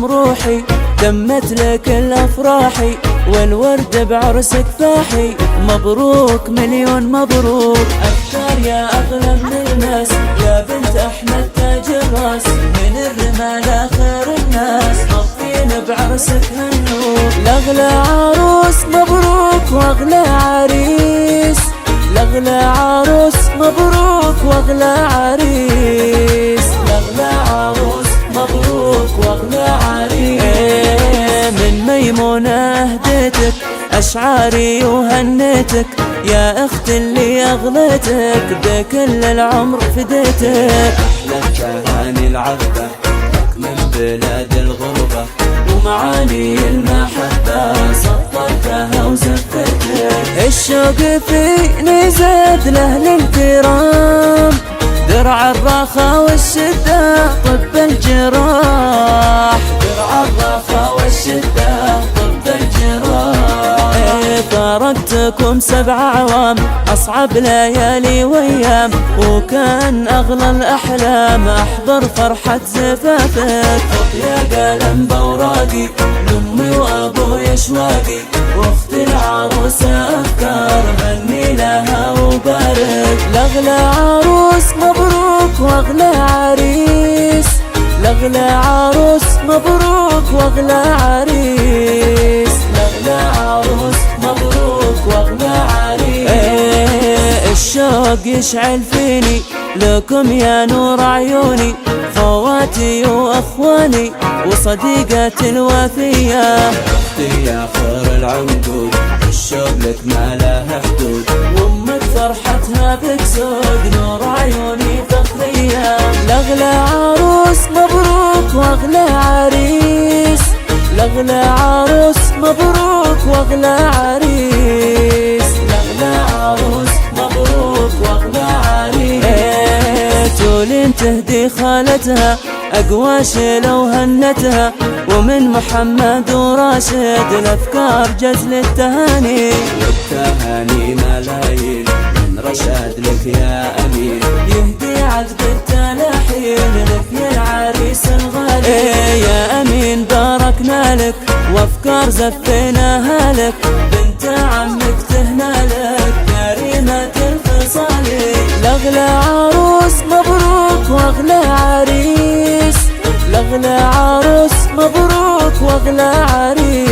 دام روحي دمت لك الافراحي، والورد بعرسك فاحي. مبروك مليون مبروك، افكار يا اغلى من الناس، يا بنت احمد تاج الراس، من الرمال اخر الناس، طفين بعرسك هالنور. لاغلى عروس مبروك واغلى عريس، لاغلى عروس مبروك واغلى عريس، لاغلى عروس مبروك واغلى عريس. من ميمونة اهديتك اشعاري وهنيتك، يا اخت اللي اغليتك بكل العمر فديتك. احلى تهاني العذبة لك من بلاد الغربة، ومعاني المحبة سطرتها وزفتك. الشوق فيني زاد لاهل الكرام، درع الرخا والشدة طب الجراح، درع الرخا والشدة طب الجراح. فارقتكم 7 أعوام، أصعب ليالي وأيام، وكان أغلى الأحلام أحضر فرحة زفافك. خط يا قلم بوراقي لأمي وأبوي أشواقي، واخت العروسة أفكار غني لها وبارك. لاغلى عروس مبروك واغلى عريس، لاغلى عروس مبروك واغلى عريس، لاغلى عروس مبروك واغلى عريس. الشوق يشعل فيني لكم يا نور عيوني، خواتي واخواني وصديقاتي الوفية. اختي يا خير العنقود، الشوق لك ما له حدود، وامك فرحتها بك سود، نور عيوني فخرية. لاغلى عروس مبروك واغلى عريس، لاغلى عروس مبروك واغلى عريس، لاغلى عروس مبروك واغلى عريس. تولين تهدي خالتها أقوى شيلة وهنتها، ومن محمد وراشد الأفكار جزل التهاني. والتهاني ملايين من رشاد لك يا أمين، يهدي عذب التلاحين لك يا العريس الغالي. يا أمين باركنا لك وأفكار زفيناها لك، بنت عمك تهنى لك كريمة الخصال. لاغلى عروس مبروك واغلى عريس، لاغلى عروس مبروك واغلى عريس.